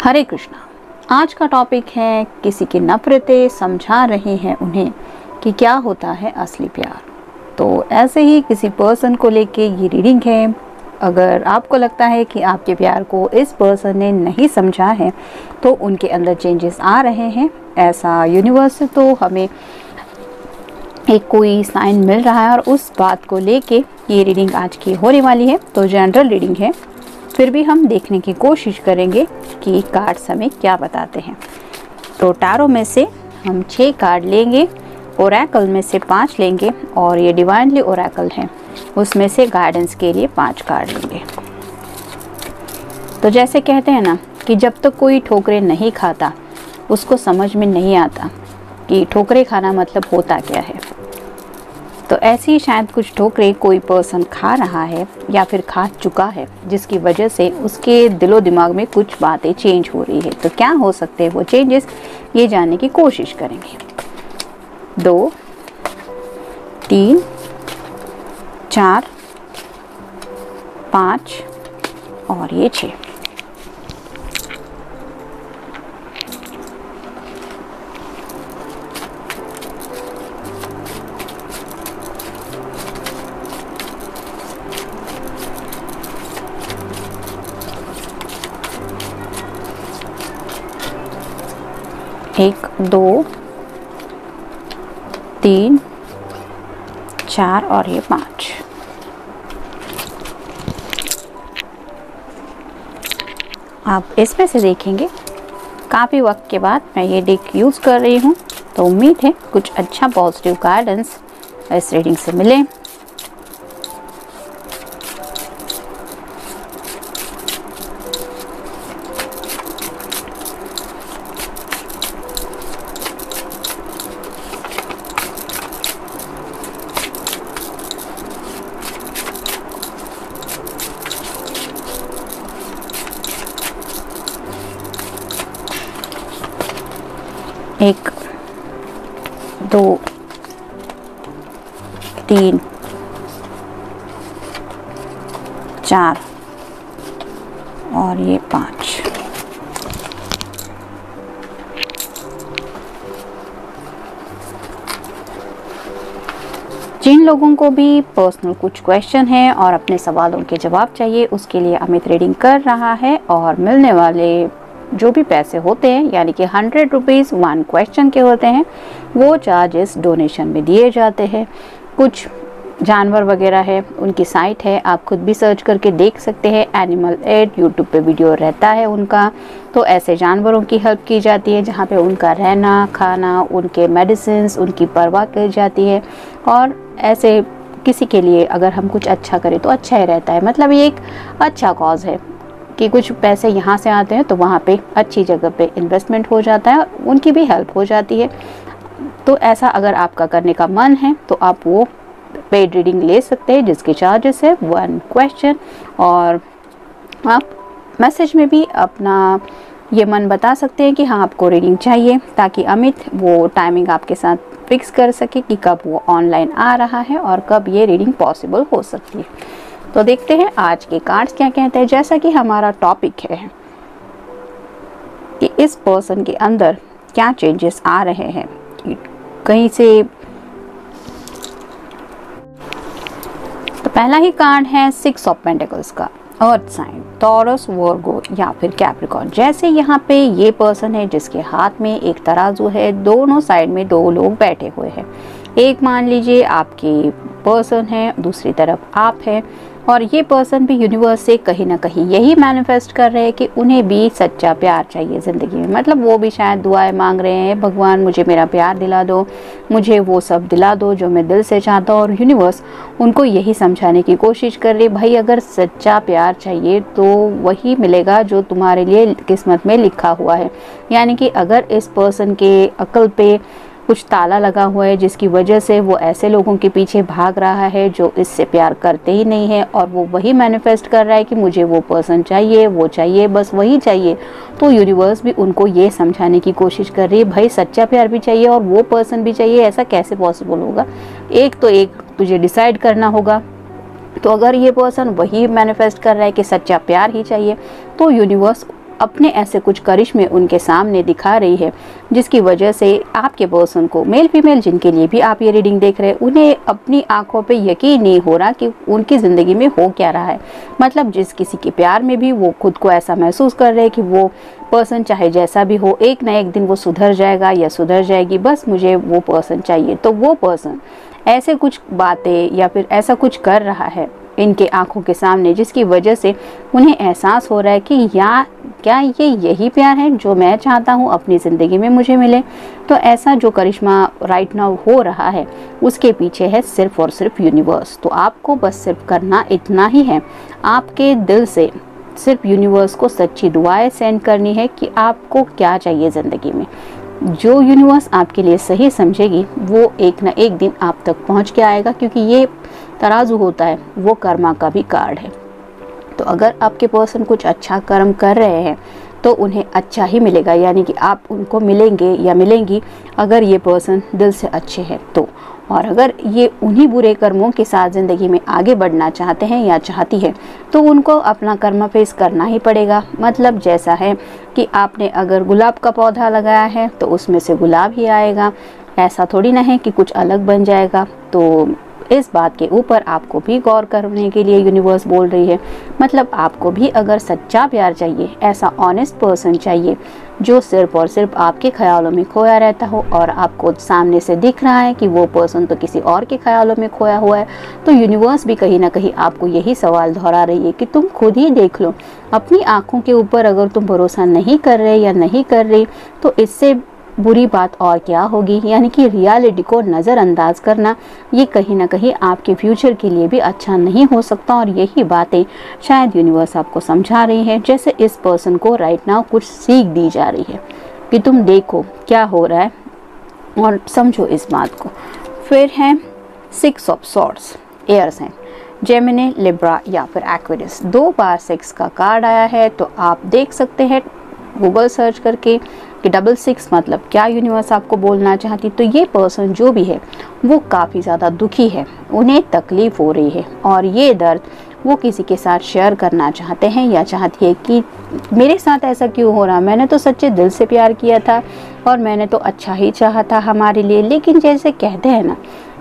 हरे कृष्णा। आज का टॉपिक है किसी की नफरतें समझा रहे हैं उन्हें कि क्या होता है असली प्यार। तो ऐसे ही किसी पर्सन को लेके ये रीडिंग है। अगर आपको लगता है कि आपके प्यार को इस पर्सन ने नहीं समझा है तो उनके अंदर चेंजेस आ रहे हैं, ऐसा यूनिवर्स से तो हमें एक कोई साइन मिल रहा है और उस बात को लेके ये रीडिंग आज की होने वाली है। तो जनरल रीडिंग है, फिर भी हम देखने की कोशिश करेंगे कि कार्ड्स हमें क्या बताते हैं। तो टैरो में से हम 6 कार्ड लेंगे, ओरेकल में से 5 लेंगे और ये डिवाइनली ओरेकल है उसमें से गाइडेंस के लिए 5 कार्ड लेंगे। तो जैसे कहते हैं ना कि जब तक कोई ठोकरें नहीं खाता उसको समझ में नहीं आता कि ठोकरें खाना मतलब होता क्या है। तो ऐसी ही शायद कुछ ठोकरें कोई पर्सन खा रहा है या फिर खा चुका है, जिसकी वजह से उसके दिलो दिमाग में कुछ बातें चेंज हो रही है। तो क्या हो सकते हैं वो चेंजेस, ये जानने की कोशिश करेंगे। 2, 3, 4, 5 और ये 6। एक, 2, 3, 4 और ये 5। आप इसमें से देखेंगे काफ़ी वक्त के बाद मैं ये डेक यूज़ कर रही हूँ, तो उम्मीद है कुछ अच्छा पॉजिटिव गाइडेंस इस रीडिंग से मिले। एक, 2, 3, 4 और ये 5। जिन लोगों को भी पर्सनल कुछ क्वेश्चन है और अपने सवालों के जवाब चाहिए, उसके लिए अमित रीडिंग कर रहा है और मिलने वाले जो भी पैसे होते हैं यानी कि 100 रुपीज़ 1 क्वेश्चन के होते हैं, वो चार्जेस डोनेशन में दिए जाते हैं। कुछ जानवर वगैरह है, उनकी साइट है, आप खुद भी सर्च करके देख सकते हैं। एनिमल एड यूट्यूब पे वीडियो रहता है उनका। तो ऐसे जानवरों की हेल्प की जाती है जहाँ पे उनका रहना खाना, उनके मेडिसिन, उनकी परवाह की जाती है। और ऐसे किसी के लिए अगर हम कुछ अच्छा करें तो अच्छा ही रहता है। मतलब ये एक अच्छा कॉज है कि कुछ पैसे यहाँ से आते हैं तो वहाँ पे अच्छी जगह पे इन्वेस्टमेंट हो जाता है, उनकी भी हेल्प हो जाती है। तो ऐसा अगर आपका करने का मन है तो आप वो पेड रीडिंग ले सकते हैं जिसके चार्जेस है 1 क्वेश्चन। और आप मैसेज में भी अपना ये मन बता सकते हैं कि हाँ आपको रीडिंग चाहिए, ताकि अमित वो टाइमिंग आपके साथ फिक्स कर सके कि कब वो ऑनलाइन आ रहा है और कब ये रीडिंग पॉसिबल हो सकती है। तो देखते हैं आज के कार्ड्स क्या कहते हैं। जैसा कि हमारा टॉपिक है कि इस पर्सन के अंदर क्या चेंजेस आ रहे हैं कहीं से। तो पहला ही कार्ड है 6 ऑफ पेंटिकल्स का, अर्थ साइन, टॉरस, वर्गो या फिर कैप्रिकॉर्न। जैसे यहाँ पे ये पर्सन है जिसके हाथ में एक तराजू है, दोनों साइड में 2 लोग बैठे हुए हैं। एक मान लीजिए आपकी पर्सन है, दूसरी तरफ आप हैं, और ये पर्सन भी यूनिवर्स से कहीं ना कहीं यही मैनिफेस्ट कर रहे हैं कि उन्हें भी सच्चा प्यार चाहिए ज़िंदगी में। मतलब वो भी शायद दुआएं मांग रहे हैं, भगवान मुझे मेरा प्यार दिला दो, मुझे वो सब दिला दो जो मैं दिल से चाहता हूँ। और यूनिवर्स उनको यही समझाने की कोशिश कर रही है, भाई अगर सच्चा प्यार चाहिए तो वही मिलेगा जो तुम्हारे लिए किस्मत में लिखा हुआ है। यानी कि अगर इस पर्सन के अक्ल पे कुछ ताला लगा हुआ है जिसकी वजह से वो ऐसे लोगों के पीछे भाग रहा है जो इससे प्यार करते ही नहीं है, और वो वही मैनिफेस्ट कर रहा है कि मुझे वो पर्सन चाहिए, वो चाहिए, बस वही चाहिए। तो यूनिवर्स भी उनको ये समझाने की कोशिश कर रही है, भाई सच्चा प्यार भी चाहिए और वो पर्सन भी चाहिए, ऐसा कैसे पॉसिबल होगा। एक तो एक तुझे डिसाइड करना होगा। तो अगर ये पर्सन वही मैनिफेस्ट कर रहा है कि सच्चा प्यार ही चाहिए, तो यूनिवर्स अपने ऐसे कुछ करिश्मे उनके सामने दिखा रही है, जिसकी वजह से आपके पर्सन को, मेल फीमेल जिनके लिए भी आप ये रीडिंग देख रहे हैं, उन्हें अपनी आंखों पे यकीन नहीं हो रहा कि उनकी ज़िंदगी में हो क्या रहा है। मतलब जिस किसी के प्यार में भी वो खुद को ऐसा महसूस कर रहे हैं कि वो पर्सन चाहे जैसा भी हो, एक ना एक दिन वो सुधर जाएगा या सुधर जाएगी, बस मुझे वो पर्सन चाहिए। तो वो पर्सन ऐसे कुछ बातें या फिर ऐसा कुछ कर रहा है इनके आंखों के सामने, जिसकी वजह से उन्हें एहसास हो रहा है कि या क्या ये यही प्यार है जो मैं चाहता हूँ अपनी ज़िंदगी में मुझे मिले। तो ऐसा जो करिश्मा राइट नाउ हो रहा है उसके पीछे है सिर्फ और सिर्फ यूनिवर्स। तो आपको बस सिर्फ करना इतना ही है, आपके दिल से सिर्फ यूनिवर्स को सच्ची दुआएं सेंड करनी है कि आपको क्या चाहिए ज़िंदगी में। जो यूनिवर्स आपके लिए सही समझेगी वो एक ना एक दिन आप तक पहुंच के आएगा, क्योंकि ये तराजू होता है, वो कर्मा का भी कार्ड है। तो अगर आपके पर्सन कुछ अच्छा कर्म कर रहे हैं तो उन्हें अच्छा ही मिलेगा, यानी कि आप उनको मिलेंगे या मिलेंगी अगर ये पर्सन दिल से अच्छे हैं तो। और अगर ये उन्हीं बुरे कर्मों के साथ ज़िंदगी में आगे बढ़ना चाहते हैं या चाहती है तो उनको अपना कर्म फेस करना ही पड़ेगा। मतलब जैसा है कि आपने अगर गुलाब का पौधा लगाया है तो उसमें से गुलाब ही आएगा, ऐसा थोड़ी ना है कि कुछ अलग बन जाएगा। तो इस बात के ऊपर आपको भी गौर करने के लिए यूनिवर्स बोल रही है। मतलब आपको भी अगर सच्चा प्यार चाहिए, ऐसा ऑनेस्ट पर्सन चाहिए जो सिर्फ और सिर्फ आपके ख्यालों में खोया रहता हो और आपको सामने से दिख रहा है कि वो पर्सन तो किसी और के ख्यालों में खोया हुआ है, तो यूनिवर्स भी कहीं ना कहीं आपको यही सवाल दोहरा रही है कि तुम खुद ही देख लो अपनी आंखों के ऊपर। अगर तुम भरोसा नहीं कर रहे या नहीं कर रही तो इससे बुरी बात और क्या होगी। यानी कि रियलिटी को नज़रअंदाज करना ये कहीं ना कहीं आपके फ्यूचर के लिए भी अच्छा नहीं हो सकता। और यही बातें शायद यूनिवर्स आपको समझा रही है, जैसे इस पर्सन को राइट नाउ कुछ सीख दी जा रही है कि तुम देखो क्या हो रहा है और समझो इस बात को। फिर है 6 of swords, air sign, Gemini, Libra या फिर एक्वेरियस। 2 बार 6 का कार्ड आया है, तो आप देख सकते हैं गूगल सर्च करके कि 66 मतलब क्या यूनिवर्स आपको बोलना चाहती। तो ये पर्सन जो भी है वो काफ़ी ज़्यादा दुखी है, उन्हें तकलीफ़ हो रही है और ये दर्द वो किसी के साथ शेयर करना चाहते हैं या चाहती है कि मेरे साथ ऐसा क्यों हो रहा, मैंने तो सच्चे दिल से प्यार किया था और मैंने तो अच्छा ही चाहा था हमारे लिए। लेकिन जैसे कहते हैं ना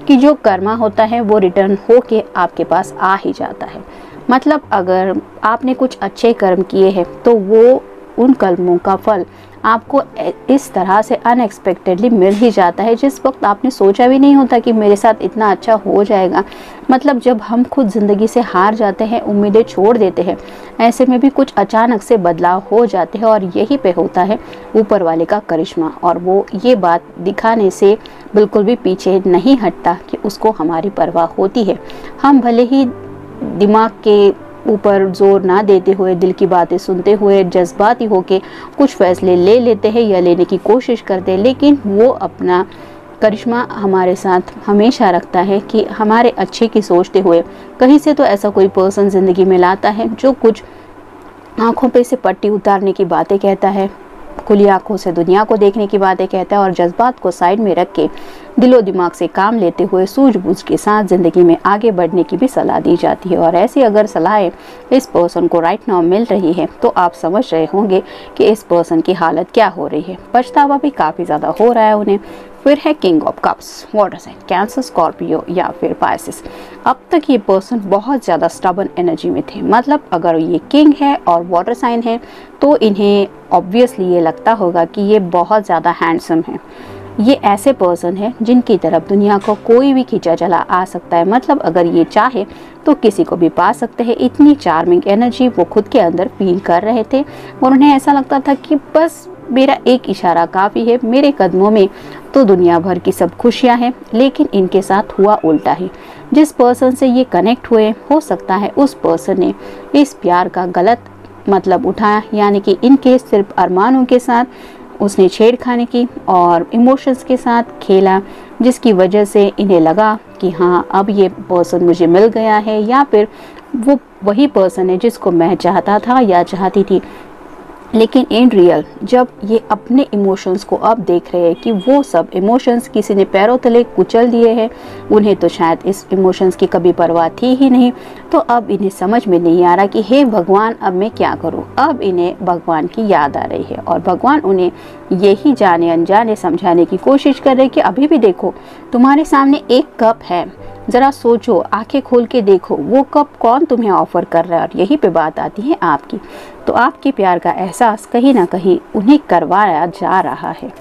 कि जो कर्मा होता है वो रिटर्न हो के आपके पास आ ही जाता है। मतलब अगर आपने कुछ अच्छे कर्म किए हैं तो वो उन कर्मों का फल आपको इस तरह से अनएक्सपेक्टेडली मिल ही जाता है, जिस वक्त आपने सोचा भी नहीं होता कि मेरे साथ इतना अच्छा हो जाएगा। मतलब जब हम खुद ज़िंदगी से हार जाते हैं, उम्मीदें छोड़ देते हैं, ऐसे में भी कुछ अचानक से बदलाव हो जाते हैं और यही पे होता है ऊपर वाले का करिश्मा। और वो ये बात दिखाने से बिल्कुल भी पीछे नहीं हटता कि उसको हमारी परवाह होती है। हम भले ही दिमाग के ऊपर जोर ना देते हुए, दिल की बातें सुनते हुए जज्बाती होके कुछ फैसले ले लेते हैं या लेने की कोशिश करते हैं, लेकिन वो अपना करिश्मा हमारे साथ हमेशा रखता है कि हमारे अच्छे की सोचते हुए कहीं से तो ऐसा कोई पर्सन ज़िंदगी में लाता है जो कुछ आंखों पे से पट्टी उतारने की बातें कहता है, खुली आंखों से दुनिया को देखने की बातें कहता है और जज्बात को साइड में रख के दिलो दिमाग से काम लेते हुए सूझबूझ के साथ ज़िंदगी में आगे बढ़ने की भी सलाह दी जाती है। और ऐसी अगर सलाहें इस पर्सन को राइट नाउ मिल रही है तो आप समझ रहे होंगे कि इस पर्सन की हालत क्या हो रही है। पछतावा भी काफ़ी ज़्यादा हो रहा है उन्हें। फिर है king of cups, water sign, Cancer, Scorpio या फिर पाइसेस। अब तक ये पर्सन बहुत ज़्यादा स्टबर्न एनर्जी में थे। मतलब अगर ये किंग है और वाटर साइन है तो इन्हें ऑब्वियसली ये लगता होगा कि ये बहुत ज़्यादा हैंडसम है। ये ऐसे पर्सन है जिनकी तरफ दुनिया को कोई भी खींचा चला आ सकता है। मतलब अगर ये चाहे तो किसी को भी पा सकते हैं। इतनी चार्मिंग एनर्जी वो खुद के अंदर फील कर रहे थे और उन्हें ऐसा लगता था कि बस मेरा एक इशारा काफ़ी है, मेरे कदमों में तो दुनिया भर की सब खुशियां हैं। लेकिन इनके साथ हुआ उल्टा ही। जिस पर्सन से ये कनेक्ट हुए, हो सकता है उस पर्सन ने इस प्यार का गलत मतलब उठाया, यानी कि इनके सिर्फ अरमानों के साथ उसने छेड़खानी की और इमोशंस के साथ खेला, जिसकी वजह से इन्हें लगा कि हाँ अब ये पर्सन मुझे मिल गया है या फिर वो वही पर्सन है जिसको मैं चाहता था या चाहती थी। लेकिन इन रियल जब ये अपने इमोशंस को अब देख रहे हैं कि वो सब इमोशंस किसी ने पैरों तले कुचल दिए हैं, उन्हें तो शायद इस इमोशंस की कभी परवाह थी ही नहीं, तो अब इन्हें समझ में नहीं आ रहा कि हे भगवान अब मैं क्या करूं। अब इन्हें भगवान की याद आ रही है और भगवान उन्हें यही जाने अनजाने समझाने की कोशिश कर रहे हैं कि अभी भी देखो तुम्हारे सामने एक कप है, ज़रा सोचो, आंखें खोल के देखो वो कप कौन तुम्हें ऑफ़र कर रहा है। और यही पे बात आती है आपकी, तो आपके प्यार का एहसास कहीं ना कहीं उन्हें करवाया जा रहा है।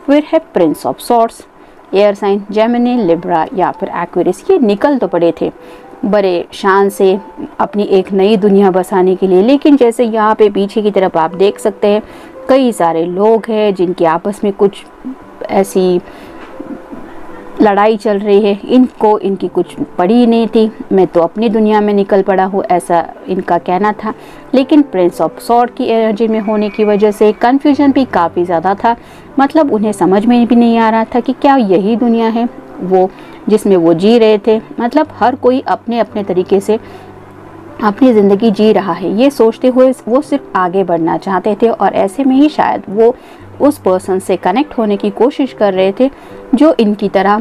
फिर है prince of swords, air sign Gemini, Libra या फिर एक्वेरियस। ये निकल तो पड़े थे बड़े शान से अपनी एक नई दुनिया बसाने के लिए, लेकिन जैसे यहाँ पे पीछे की तरफ आप देख सकते हैं कई सारे लोग हैं जिनके आपस में कुछ ऐसी लड़ाई चल रही है, इनको इनकी कुछ पड़ी नहीं थी, मैं तो अपनी दुनिया में निकल पड़ा हूँ, ऐसा इनका कहना था। लेकिन प्रिंस ऑफ सॉर्ड की एनर्जी में होने की वजह से कंफ्यूजन भी काफ़ी ज़्यादा था, मतलब उन्हें समझ में भी नहीं आ रहा था कि क्या यही दुनिया है वो जिसमें वो जी रहे थे। मतलब हर कोई अपने अपने तरीके से अपनी ज़िंदगी जी रहा है, ये सोचते हुए वो सिर्फ आगे बढ़ना चाहते थे और ऐसे में ही शायद वो उस पर्सन से कनेक्ट होने की कोशिश कर रहे थे जो इनकी तरह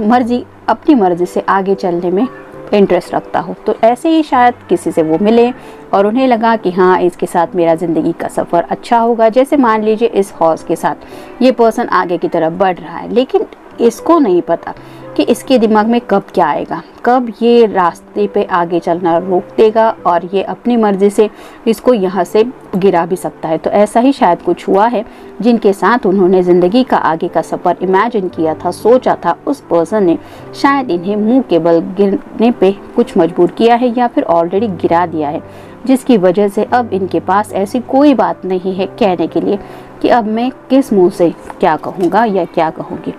अपनी मर्जी से आगे चलने में इंटरेस्ट रखता हो। तो ऐसे ही शायद किसी से वो मिले और उन्हें लगा कि हाँ इसके साथ मेरा ज़िंदगी का सफ़र अच्छा होगा। जैसे मान लीजिए इस हॉर्स के साथ ये पर्सन आगे की तरफ बढ़ रहा है, लेकिन इसको नहीं पता कि इसके दिमाग में कब क्या आएगा, कब ये रास्ते पे आगे चलना रोक देगा और ये अपनी मर्ज़ी से इसको यहाँ से गिरा भी सकता है। तो ऐसा ही शायद कुछ हुआ है जिनके साथ उन्होंने ज़िंदगी का आगे का सफ़र इमेजिन किया था, सोचा था, उस पर्सन ने शायद इन्हें मुंह के बल गिरने पे कुछ मजबूर किया है या फिर ऑलरेडी गिरा दिया है, जिसकी वजह से अब इनके पास ऐसी कोई बात नहीं है कहने के लिए कि अब मैं किस मुँह से क्या कहूँगा या क्या कहूँगी।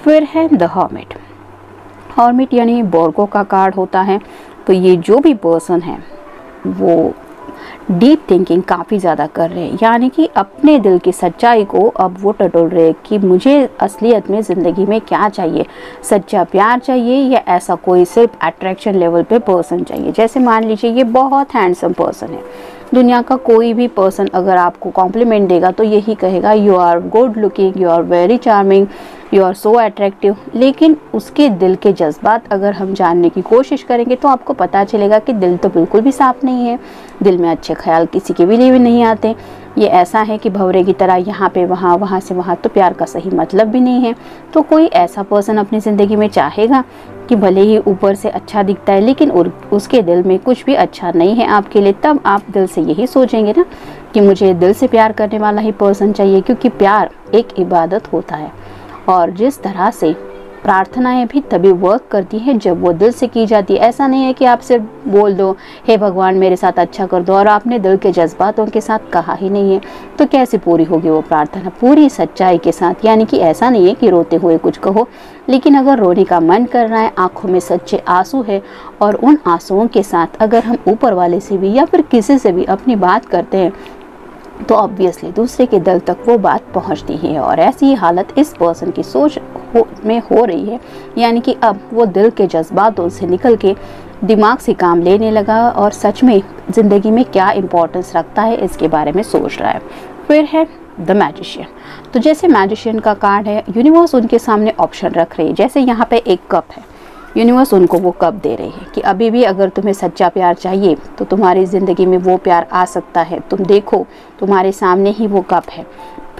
फिर है द हर्मिट। हर्मिट यानी बोर्गो का कार्ड होता है। तो ये जो भी पर्सन है वो डीप थिंकिंग काफ़ी ज़्यादा कर रहे हैं, यानी कि अपने दिल की सच्चाई को अब वो टटोल रहे हैं कि मुझे असलियत में ज़िंदगी में क्या चाहिए, सच्चा प्यार चाहिए या ऐसा कोई सिर्फ अट्रैक्शन लेवल पे पर्सन चाहिए। जैसे मान लीजिए ये बहुत हैंडसम पर्सन है, दुनिया का कोई भी पर्सन अगर आपको कॉम्प्लीमेंट देगा तो यही कहेगा you are good looking, you are very charming, you are so attractive. लेकिन उसके दिल के जज्बात अगर हम जानने की कोशिश करेंगे तो आपको पता चलेगा कि दिल तो बिल्कुल भी साफ नहीं है, दिल में अच्छे ख्याल किसी के भी लिए भी नहीं आते। ये ऐसा है कि भंवरे की तरह यहाँ पे वहाँ, वहाँ से वहाँ, तो प्यार का सही मतलब भी नहीं है। तो कोई ऐसा पर्सन अपनी ज़िंदगी में चाहेगा कि भले ही ऊपर से अच्छा दिखता है लेकिन उसके दिल में कुछ भी अच्छा नहीं है आपके लिए, तब आप दिल से यही सोचेंगे ना कि मुझे दिल से प्यार करने वाला ही पर्सन चाहिए, क्योंकि प्यार एक इबादत होता है और जिस तरह से प्रार्थनाएं भी तभी वर्क करती हैं जब वो दिल से की जाती है। ऐसा नहीं है कि आप सिर्फ बोल दो हे भगवान मेरे साथ अच्छा कर दो और आपने दिल के जज्बातों के साथ कहा ही नहीं है, तो कैसे पूरी होगी वो प्रार्थना पूरी सच्चाई के साथ। यानी कि ऐसा नहीं है कि रोते हुए कुछ कहो, लेकिन अगर रोने का मन कर रहा है, आंखों में सच्चे आंसू है और उन आंसुओं के साथ अगर हम ऊपर वाले से भी या फिर किसी से भी अपनी बात करते हैं तो ऑब्वियसली दूसरे के दिल तक वो बात पहुंचती ही है। और ऐसी ही हालत इस पर्सन की सोच में हो रही है, यानी कि अब वो दिल के जज्बातों से निकल के दिमाग से काम लेने लगा और सच में ज़िंदगी में क्या इम्पोर्टेंस रखता है इसके बारे में सोच रहा है। फिर है द मैजिशियन। तो जैसे मैजिशियन का कार्ड है, यूनिवर्स उनके सामने ऑप्शन रख रही है। जैसे यहाँ पे एक कप है, यूनिवर्स उनको वो कप दे रही है कि अभी भी अगर तुम्हें सच्चा प्यार चाहिए तो तुम्हारी ज़िंदगी में वो प्यार आ सकता है, तुम देखो तुम्हारे सामने ही वो कप है।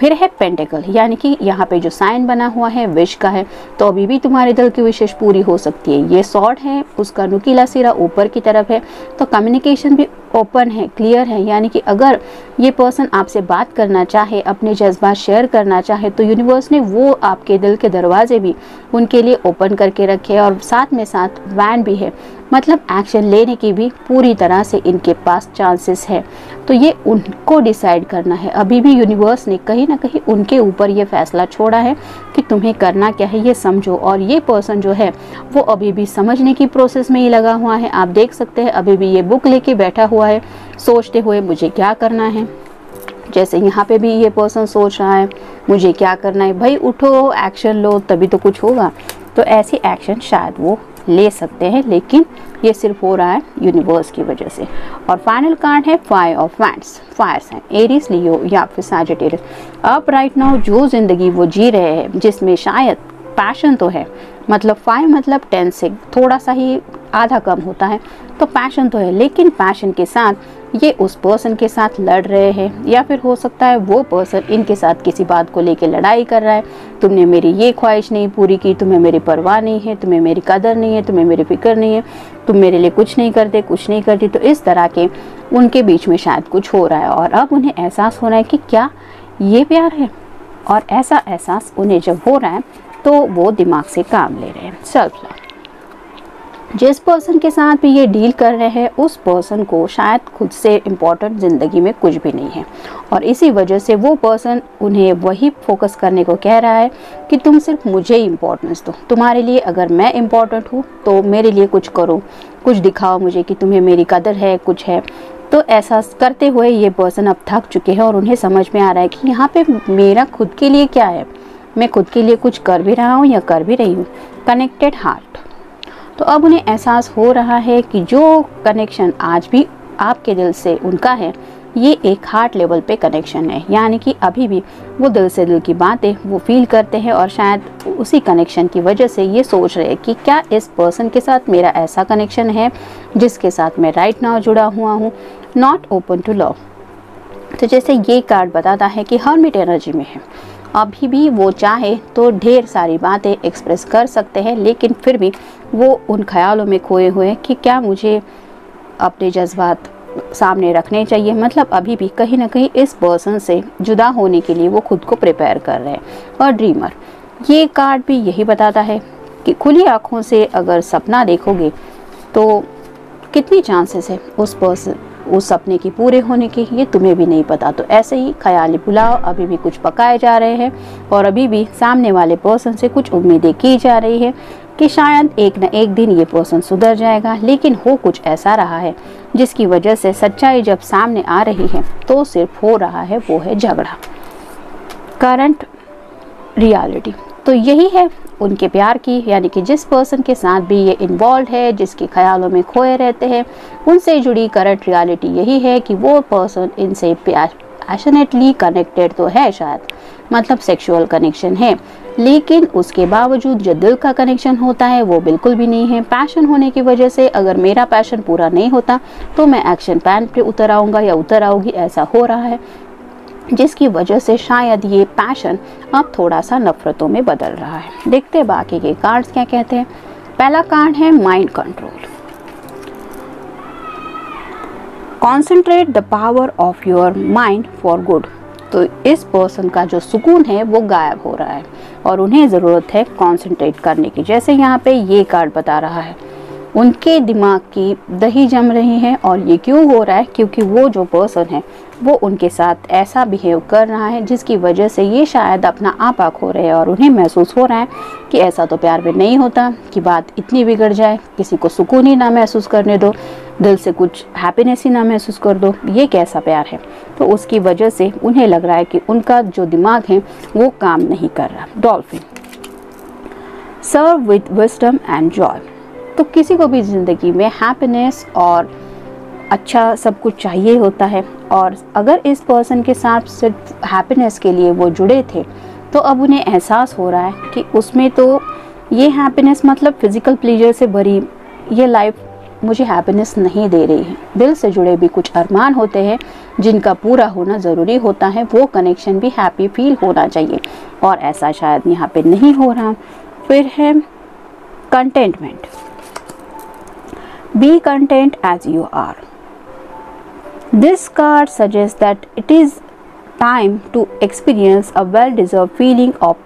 फिर है पेंटिकल, यानी कि यहाँ पे जो साइन बना हुआ है विश का है, तो अभी भी तुम्हारे दिल की विशेष पूरी हो सकती है। ये सॉर्ड है, उसका नुकीला सिरा ऊपर की तरफ है, तो कम्युनिकेशन भी ओपन है, क्लियर है। यानी कि अगर ये पर्सन आपसे बात करना चाहे, अपने जज्बात शेयर करना चाहे, तो यूनिवर्स ने वो आपके दिल के दरवाजे भी उनके लिए ओपन करके रखे और साथ में साथ वैन भी है, मतलब एक्शन लेने की भी पूरी तरह से इनके पास चांसेस है। तो ये उनको डिसाइड करना है। अभी भी यूनिवर्स ने कहीं ना कहीं उनके ऊपर ये फैसला छोड़ा है कि तुम्हें करना क्या है, ये समझो। और ये पर्सन जो है वो अभी भी समझने की प्रोसेस में ही लगा हुआ है। आप देख सकते हैं अभी भी ये बुक लेके बैठा हुआ है, सोचते हुए मुझे क्या करना है। जैसे यहाँ पे भी ये पर्सन सोच रहा है मुझे क्या करना है, भाई उठो एक्शन लो तभी तो कुछ होगा। तो ऐसी एक्शन शायद वो ले सकते हैं, लेकिन ये सिर्फ हो रहा है यूनिवर्स की वजह से। और फाइनल कार्ड है 5 of wands, fire sign Aries, Leo या फिर सैजिटेरियस। अब राइट नाउ जो ज़िंदगी वो जी रहे हैं जिसमें शायद पैशन तो है, मतलब 5 मतलब 10 से थोड़ा सा ही आधा कम होता है, तो पैशन तो है, लेकिन पैशन के साथ ये उस पर्सन के साथ लड़ रहे हैं, या फिर हो सकता है वो पर्सन इनके साथ किसी बात को लेके लड़ाई कर रहा है। तुमने मेरी ये ख्वाहिश नहीं पूरी की, तुम्हें मेरी परवाह नहीं है, तुम्हें मेरी कदर नहीं है, तुम्हें मेरी फिक्र नहीं है, तुम मेरे लिए कुछ नहीं करते, कुछ नहीं करती। तो इस तरह के उनके बीच में शायद कुछ हो रहा है और अब उन्हें एहसास हो रहा है कि क्या ये प्यार है। और ऐसा एहसास उन्हें जब हो रहा है तो वो दिमाग से काम ले रहे हैं। सेल्फ लव, जिस पर्सन के साथ भी ये डील कर रहे हैं उस पर्सन को शायद खुद से इम्पोर्टेंट ज़िंदगी में कुछ भी नहीं है, और इसी वजह से वो पर्सन उन्हें वही फोकस करने को कह रहा है कि तुम सिर्फ मुझे इम्पोर्टेंस दो, तुम्हारे लिए अगर मैं इम्पोर्टेंट हूँ तो मेरे लिए कुछ करो, कुछ दिखाओ मुझे कि तुम्हें मेरी कदर है, कुछ है। तो ऐसा करते हुए ये पर्सन अब थक चुके हैं और उन्हें समझ में आ रहा है कि यहाँ पे मेरा खुद के लिए क्या है, मैं खुद के लिए कुछ कर भी रहा हूँ या कर भी रही हूँ। कनेक्टेड हार्ट, तो अब उन्हें एहसास हो रहा है कि जो कनेक्शन आज भी आपके दिल से उनका है ये एक हार्ट लेवल पे कनेक्शन है, यानी कि अभी भी वो दिल से दिल की बातें वो फील करते हैं और शायद उसी कनेक्शन की वजह से ये सोच रहे हैं कि क्या इस पर्सन के साथ मेरा ऐसा कनेक्शन है जिसके साथ मैं राइट नाउ जुड़ा हुआ हूँ। नॉट ओपन टू लव, तो जैसे ये कार्ड बताता है कि हर्मिट एनर्जी में है, अभी भी वो चाहे तो ढेर सारी बातें एक्सप्रेस कर सकते हैं, लेकिन फिर भी वो उन ख्यालों में खोए हुए हैं कि क्या मुझे अपने जज्बात सामने रखने चाहिए। मतलब अभी भी कहीं ना कहीं इस पर्सन से जुदा होने के लिए वो खुद को प्रिपेयर कर रहे हैं। और ड्रीमर, ये कार्ड भी यही बताता है कि खुली आँखों से अगर सपना देखोगे तो कितनी चांसेस है उस सपने की पूरे होने की, ये तुम्हें भी नहीं पता। तो ऐसे ही ख्याली पुलाव अभी भी कुछ पकाए जा रहे हैं और अभी भी सामने वाले पर्सन से कुछ उम्मीदें की जा रही है कि शायद एक न एक दिन ये पर्सन सुधर जाएगा, लेकिन हो कुछ ऐसा रहा है जिसकी वजह से सच्चाई जब सामने आ रही है तो सिर्फ हो रहा है वो है झगड़ा। करंट रियलिटी, तो यही है उनके प्यार की, यानी कि जिस पर्सन के साथ भी ये इन्वॉल्व है, जिसके ख्यालों में खोए रहते हैं, उनसे जुड़ी करंट रियलिटी यही है कि वो पर्सन इनसे पैशनेटली कनेक्टेड तो है शायद, मतलब सेक्सुअल कनेक्शन है, लेकिन उसके बावजूद जो दिल का कनेक्शन होता है वो बिल्कुल भी नहीं है। पैशन होने की वजह से अगर मेरा पैशन पूरा नहीं होता तो मैं एक्शन प्लान पे उतर आऊँगा या उतर आऊँगी, ऐसा हो रहा है, जिसकी वजह से शायद ये पैशन अब थोड़ा सा नफरतों में बदल रहा है। देखते हैं बाकी के कार्ड्स क्या कहते हैं। पहला कार्ड है mind control, concentrate the power of your mind for good. तो इस पर्सन का जो सुकून है वो गायब हो रहा है और उन्हें ज़रूरत है कॉन्सेंट्रेट करने की। जैसे यहाँ पे ये कार्ड बता रहा है उनके दिमाग की दही जम रही है, और ये क्यों हो रहा है, क्योंकि वो जो पर्सन है वो उनके साथ ऐसा बिहेव कर रहा है जिसकी वजह से ये शायद अपना आपा खो रहे हैं और उन्हें महसूस हो रहा है कि ऐसा तो प्यार में नहीं होता कि बात इतनी बिगड़ जाए, किसी को सुकून ही ना महसूस करने दो, दिल से कुछ हैप्पीनेस ही ना महसूस कर दो, ये कैसा प्यार है। तो उसकी वजह से उन्हें लग रहा है कि उनका जो दिमाग है वो काम नहीं कर रहा। Dolphin, serve with wisdom and joy, तो किसी को भी ज़िंदगी में हैप्पीनेस और अच्छा सब कुछ चाहिए होता है, और अगर इस पर्सन के साथ सिर्फ हैप्पीनेस के लिए वो जुड़े थे तो अब उन्हें एहसास हो रहा है कि उसमें तो ये हैप्पीनेस मतलब फिज़िकल प्लेजर से भरी ये लाइफ मुझे हैप्पीनेस नहीं दे रही है। दिल से जुड़े भी कुछ अरमान होते हैं जिनका पूरा होना ज़रूरी होता है, वो कनेक्शन भी हैप्पी फील होना चाहिए, और ऐसा शायद यहाँ पे नहीं हो रहा। फिर है contentment, be content as you are. This card suggests that it is time to experience a well-deserved feeling of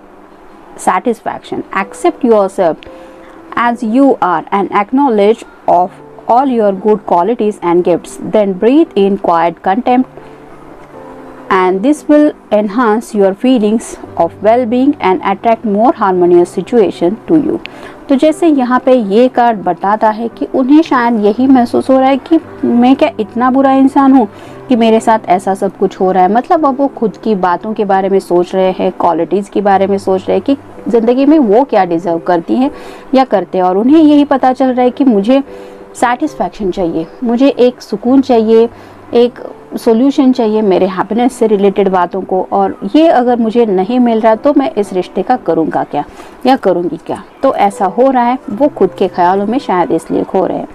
satisfaction. Accept yourself as you are and acknowledge of all your good qualities and gifts. Then breathe in quiet contempt, and this will enhance your feelings of well-being and attract more harmonious situation to you. तो जैसे यहाँ पे ये card बताता है कि उन्हें शायद यही महसूस हो रहा है कि मैं क्या इतना बुरा इंसान हूँ कि मेरे साथ ऐसा सब कुछ हो रहा है। मतलब अब वो खुद की बातों के बारे में सोच रहे हैं, क्वालिटीज़ के बारे में सोच रहे हैं कि ज़िंदगी में वो क्या डिज़र्व करती हैं या करते हैं, और उन्हें यही पता चल रहा है कि मुझे सेटिस्फैक्शन चाहिए, मुझे एक सुकून चाहिए, एक सॉल्यूशन चाहिए मेरे हैप्पीनेस से रिलेटेड बातों को, और ये अगर मुझे नहीं मिल रहा तो मैं इस रिश्ते का करूँगा क्या या करूँगी क्या। तो ऐसा हो रहा है, वो खुद के ख्यालों में शायद इसलिए खो रहे हैं।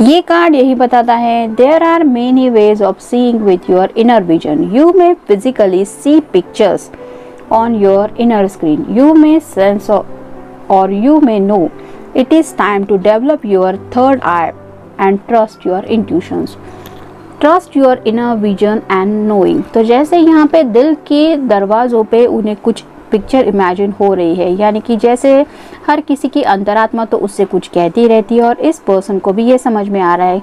ये कार्ड यही बताता है, there are many ways of seeing with your inner vision, you may physically see pictures on your inner screen, you may sense और you may know it is time to develop your third eye and trust your intuitions, trust your inner vision and knowing। तो जैसे यहाँ पे दिल के दरवाज़ों पे उन्हें कुछ पिक्चर इमेजिन हो रही है, यानी कि जैसे हर किसी की अंतरात्मा तो उससे कुछ कहती रहती है, और इस पर्सन को भी ये समझ में आ रहा है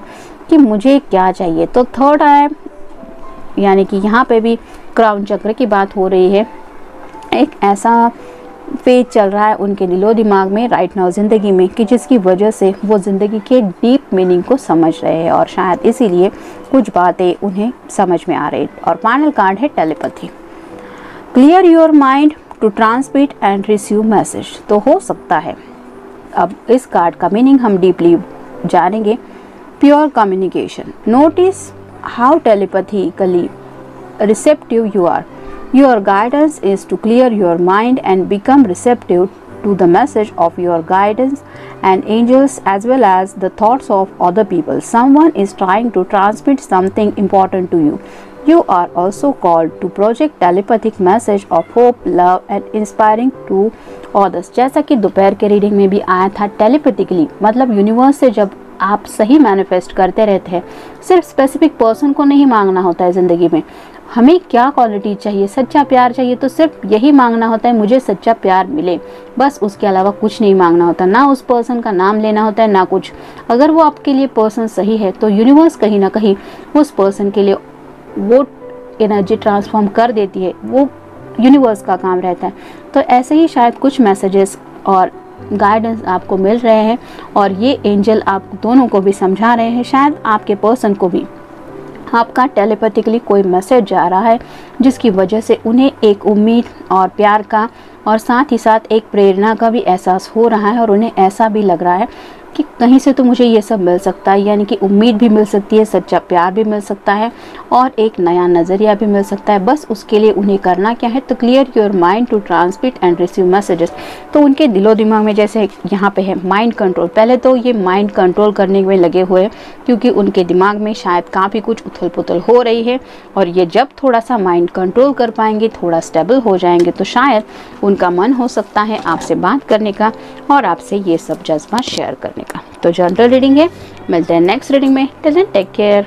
कि मुझे क्या चाहिए। तो थर्ड आई यानी कि यहाँ पे भी क्राउन चक्र की बात हो रही है। एक ऐसा फेज चल रहा है उनके दिलो दिमाग में राइट नाउ ज़िंदगी में कि जिसकी वजह से वो ज़िंदगी के डीप मीनिंग को समझ रहे हैं, और शायद इसीलिए कुछ बातें उन्हें समझ में आ रही। और फाइनल कार्ड है telepathy, clear your mind to transmit and receive message. तो हो सकता है अब इस कार्ड का मीनिंग हम डीपली जानेंगे। Pure communication, notice how telepathically receptive you are, your guidance is to clear your mind and become receptive to the message of your guidance and angels as well as the thoughts of other people. Someone is trying to transmit something important to you. You are also called to project telepathic message of hope, love and inspiring to others। जैसा कि दोपहर के reading में भी आया था, telepathically मतलब universe से जब आप सही मैनिफेस्ट करते रहते हैं, सिर्फ स्पेसिफिक पर्सन को नहीं मांगना होता है ज़िंदगी में, हमें क्या क्वालिटी चाहिए, सच्चा प्यार चाहिए, तो सिर्फ यही मांगना होता है मुझे सच्चा प्यार मिले, बस उसके अलावा कुछ नहीं मांगना होता, ना उस पर्सन का नाम लेना होता है ना कुछ। अगर वो आपके लिए पर्सन सही है तो यूनिवर्स कहीं ना कहीं उस पर्सन के लिए वो एनर्जी ट्रांसफॉर्म कर देती है, वो यूनिवर्स का काम रहता है। तो ऐसे ही शायद कुछ मैसेजेस और गाइडेंस आपको मिल रहे हैं, और ये एंजल आप दोनों को भी समझा रहे हैं, शायद आपके पर्सन को भी आपका टेलीपैथिकली कोई मैसेज जा रहा है जिसकी वजह से उन्हें एक उम्मीद और प्यार का और साथ ही साथ एक प्रेरणा का भी एहसास हो रहा है, और उन्हें ऐसा भी लग रहा है कि कहीं से तो मुझे ये सब मिल सकता है, यानी कि उम्मीद भी मिल सकती है, सच्चा प्यार भी मिल सकता है और एक नया नज़रिया भी मिल सकता है। बस उसके लिए उन्हें करना क्या है, तो clear your mind to transmit and receive messages. तो उनके दिलो दिमाग में जैसे यहाँ पे है माइंड कंट्रोल, पहले तो ये माइंड कंट्रोल करने में लगे हुए क्योंकि उनके दिमाग में शायद काफ़ी कुछ उथल पुथल हो रही है, और ये जब थोड़ा सा माइंड कंट्रोल कर पाएंगे, थोड़ा स्टेबल हो जाएंगे, तो शायद उनका मन हो सकता है आपसे बात करने का और आपसे ये सब जज्बा शेयर करने का। तो जनरल रीडिंग है, मिलते हैं नेक्स्ट रीडिंग में। Till then take care.